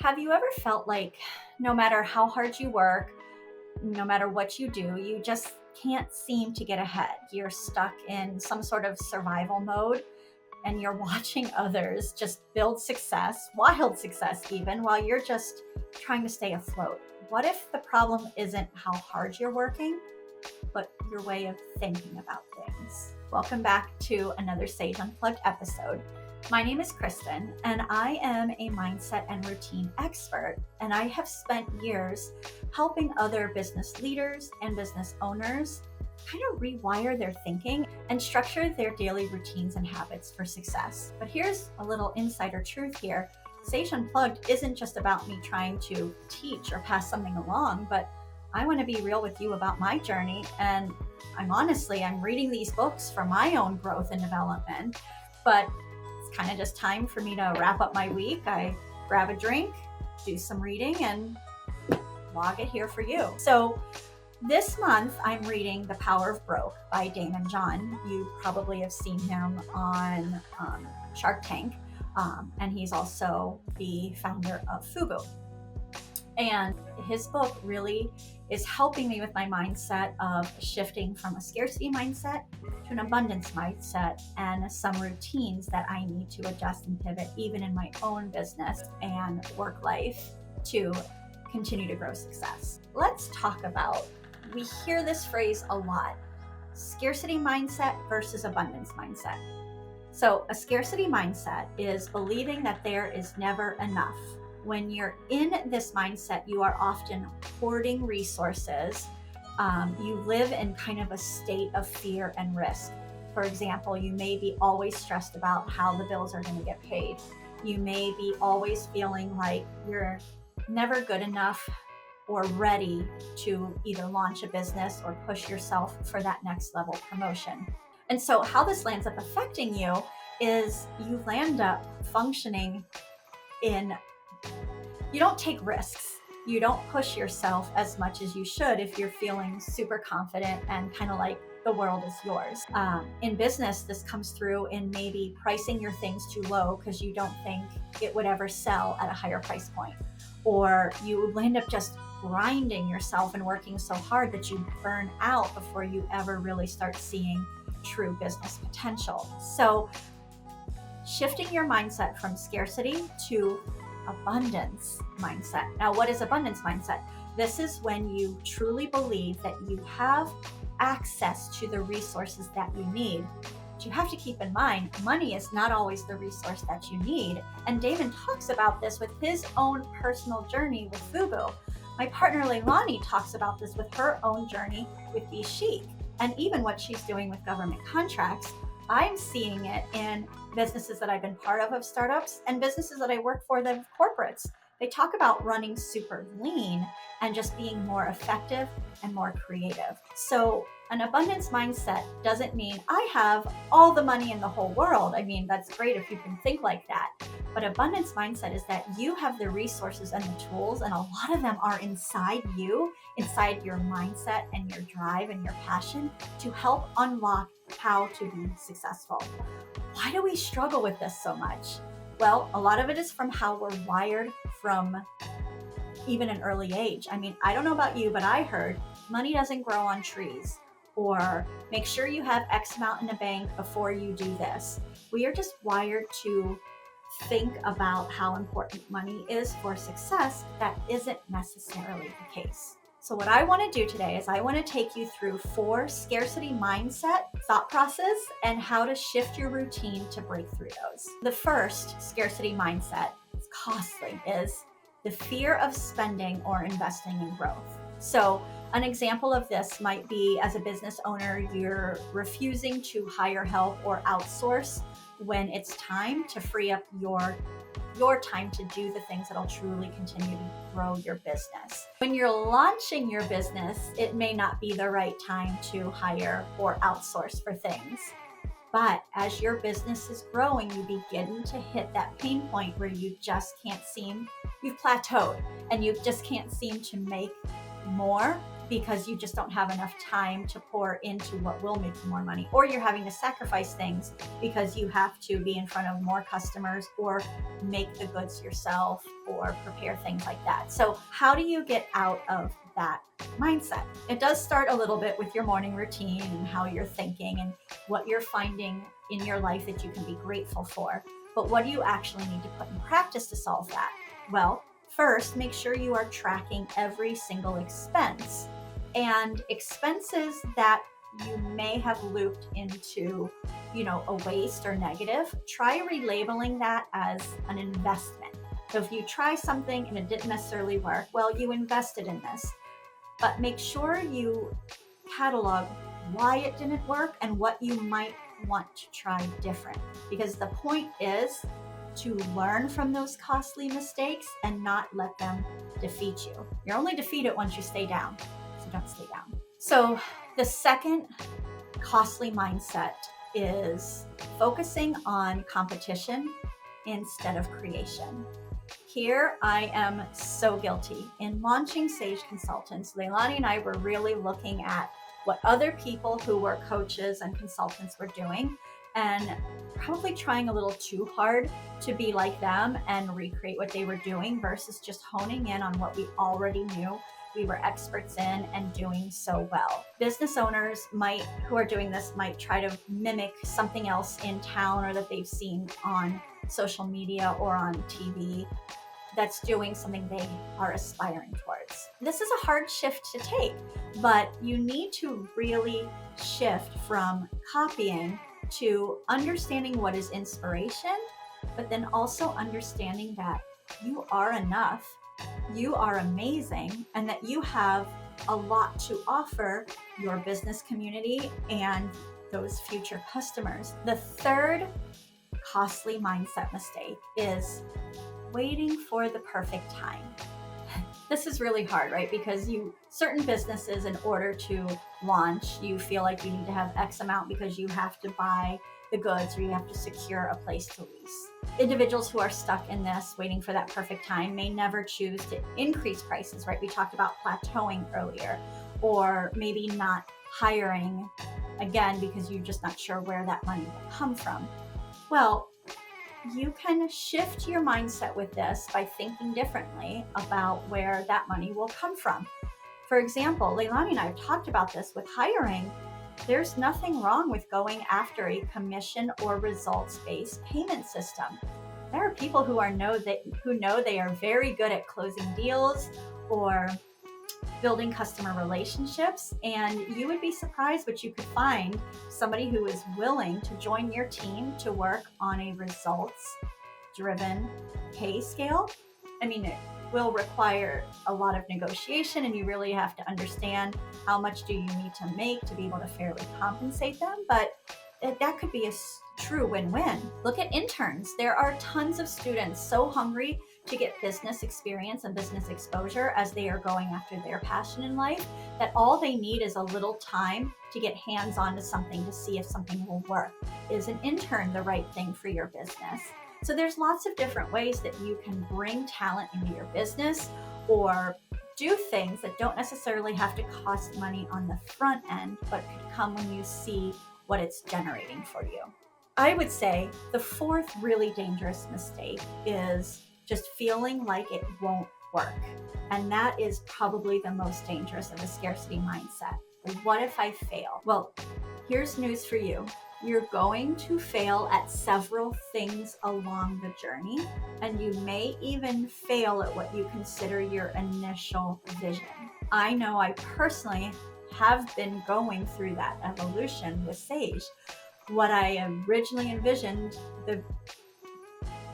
Have you ever felt like no matter how hard you work, no matter what you do, you just can't seem to get ahead? You're stuck in some sort of survival mode and you're watching others just build success, wild success even, while you're just trying to stay afloat. What if the problem isn't how hard you're working, but your way of thinking about things? Welcome back to another Saige Unplugged episode. My name is Kristen, and I am a mindset and routine expert, and I have spent years helping other business leaders and business owners kind of rewire their thinking and structure their daily routines and habits for success. But here's a little insider truth here. Saige Unplugged isn't just about me trying to teach or pass something along, but I want to be real with you about my journey, and I'm reading these books for my own growth and development, but it's kind of just time for me to wrap up my week. I grab a drink, do some reading, and log it here for you. So this month, I'm reading The Power of Broke by Daymond John. You probably have seen him on Shark Tank, and he's also the founder of FUBU. And his book really is helping me with my mindset of shifting from a scarcity mindset to an abundance mindset and some routines that I need to adjust and pivot even in my own business and work life to continue to grow success. Let's talk about, we hear this phrase a lot, scarcity mindset versus abundance mindset. So a scarcity mindset is believing that there is never enough. When you're in this mindset, you are often hoarding resources. You live in kind of a state of fear and risk. For example, you may be always stressed about how the bills are going to get paid. You may be always feeling like you're never good enough or ready to either launch a business or push yourself for that next level promotion. And so how this lands up affecting you is you land up functioning you don't take risks. You don't push yourself as much as you should if you're feeling super confident and kind of like the world is yours. In business, this comes through in maybe pricing your things too low because you don't think it would ever sell at a higher price point. Or you end up just grinding yourself and working so hard that you burn out before you ever really start seeing true business potential. So shifting your mindset from scarcity to abundance mindset. Now, what is abundance mindset? This is when you truly believe that you have access to the resources that you need. But you have to keep in mind, money is not always the resource that you need. And Daymond talks about this with his own personal journey with FUBU. My partner Leilani talks about this with her own journey with Be Chic, and even what she's doing with government contracts. I'm seeing it in businesses that I've been part of startups, and businesses that I work for that have corporates. They talk about running super lean and just being more effective and more creative. So an abundance mindset doesn't mean I have all the money in the whole world. I mean, that's great if you can think like that. But abundance mindset is that you have the resources and the tools, and a lot of them are inside you, inside your mindset and your drive and your passion to help unlock how to be successful. Why do we struggle with this so much? Well, a lot of it is from how we're wired from even an early age. I mean, I don't know about you, but I heard money doesn't grow on trees, or make sure you have X amount in the bank before you do this. We are just wired to think about how important money is for success. That isn't necessarily the case. So what I want to do today is I want to take you through 4 scarcity mindset thought process and how to shift your routine to break through those. The first scarcity mindset, it's costly, is the fear of spending or investing in growth. So an example of this might be, as a business owner, you're refusing to hire help or outsource when it's time to free up your time to do the things that'll truly continue to grow your business. When you're launching your business, it may not be the right time to hire or outsource for things. But as your business is growing, you begin to hit that pain point where you just can't seem, you've plateaued and you just can't seem to make more because you just don't have enough time to pour into what will make you more money, or you're having to sacrifice things because you have to be in front of more customers or make the goods yourself or prepare things like that. So how do you get out of that mindset? It does start a little bit with your morning routine and how you're thinking and what you're finding in your life that you can be grateful for. But what do you actually need to put in practice to solve that? Well, first, make sure you are tracking every single expense, and expenses that you may have looped into, a waste or negative. Try relabeling that as an investment. So if you try something and it didn't necessarily work, well, you invested in this, but make sure you catalog why it didn't work and what you might want to try different, because the point is to learn from those costly mistakes and not let them defeat you. You're only defeated once you stay down, so don't stay down. So the second costly mindset is focusing on competition instead of creation. Here I am so guilty. In launching Saige Consultants, Leilani and I were really looking at what other people who were coaches and consultants were doing, and probably trying a little too hard to be like them and recreate what they were doing versus just honing in on what we already knew we were experts in and doing so well. Business owners who are doing this might try to mimic something else in town or that they've seen on social media or on TV that's doing something they are aspiring towards. This is a hard shift to take, but you need to really shift from copying to understanding what is inspiration, but then also understanding that you are enough, you are amazing, and that you have a lot to offer your business community and those future customers. The third costly mindset mistake is waiting for the perfect time. This is really hard, right? Because certain businesses, in order to launch, you feel like you need to have X amount because you have to buy the goods or you have to secure a place to lease. Individuals who are stuck in this, waiting for that perfect time, may never choose to increase prices, right? We talked about plateauing earlier, or maybe not hiring again because you're just not sure where that money will come from. Well, you can shift your mindset with this by thinking differently about where that money will come from. For example, Leilani and I have talked about this with hiring. There's nothing wrong with going after a commission or results-based payment system. There are people who know they are very good at closing deals or building customer relationships, and you would be surprised what you could find somebody who is willing to join your team to work on a results-driven pay scale. I mean, it will require a lot of negotiation, and you really have to understand how much do you need to make to be able to fairly compensate them, but that could be a true win-win. Look at interns. There are tons of students so hungry to get business experience and business exposure as they are going after their passion in life, that all they need is a little time to get hands-on to something to see if something will work. Is an intern the right thing for your business? So there's lots of different ways that you can bring talent into your business or do things that don't necessarily have to cost money on the front end, but could come when you see what it's generating for you. I would say the fourth really dangerous mistake is just feeling like it won't work. And that is probably the most dangerous of a scarcity mindset. What if I fail? Well, here's news for you. You're going to fail at several things along the journey, and you may even fail at what you consider your initial vision. I know I personally have been going through that evolution with Saige. What I originally envisioned,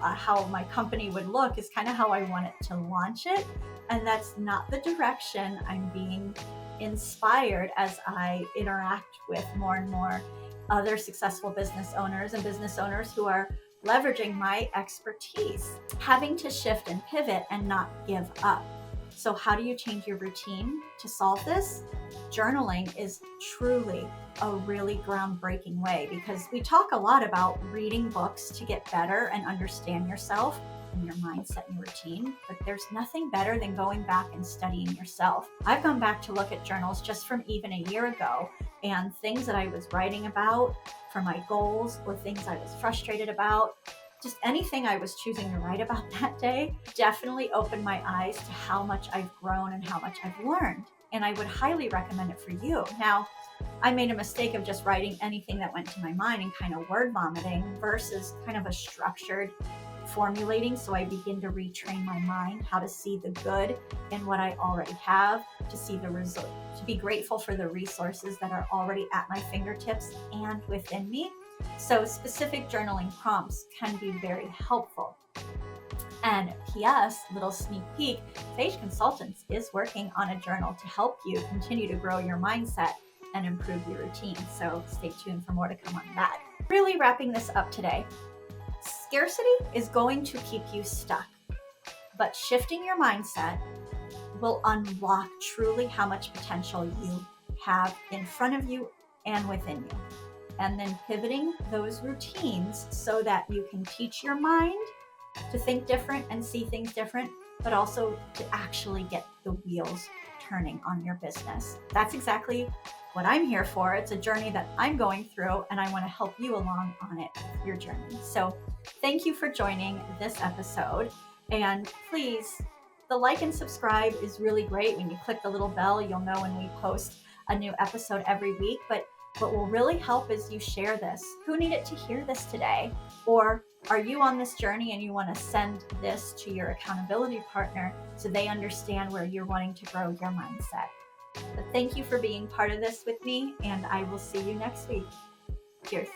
how my company would look, is kind of how I want it to launch it, and that's not the direction I'm being inspired as I interact with more and more other successful business owners and business owners who are leveraging my expertise. Having to shift and pivot and not give up. So how do you change your routine to solve this? Journaling is truly a really groundbreaking way, because we talk a lot about reading books to get better and understand yourself. in your mindset and routine, but there's nothing better than going back and studying yourself. I've gone back to look at journals just from even a year ago, and things that I was writing about for my goals or things I was frustrated about, just anything I was choosing to write about that day, definitely opened my eyes to how much I've grown and how much I've learned. And I would highly recommend it for you. Now, I made a mistake of just writing anything that went to my mind and kind of word vomiting versus kind of a structured formulating. So I begin to retrain my mind how to see the good in what I already have, to see the result, to be grateful for the resources that are already at my fingertips and within me. So specific journaling prompts can be very helpful. And P.S., little sneak peek, Saige Consultants is working on a journal to help you continue to grow your mindset and improve your routine. So stay tuned for more to come on that. Really wrapping this up today. Scarcity is going to keep you stuck, but shifting your mindset will unlock truly how much potential you have in front of you and within you. And then pivoting those routines so that you can teach your mind to think different and see things different, but also to actually get the wheels turning on your business. That's exactly what I'm here for. It's a journey that I'm going through, and I want to help you along on it, your journey. So thank you for joining this episode. And please, the like and subscribe is really great. When you click the little bell, you'll know when we post a new episode every week. But what will really help is you share this. Who needed to hear this today? Or are you on this journey and you want to send this to your accountability partner so they understand where you're wanting to grow your mindset? But thank you for being part of this with me, and I will see you next week. Cheers.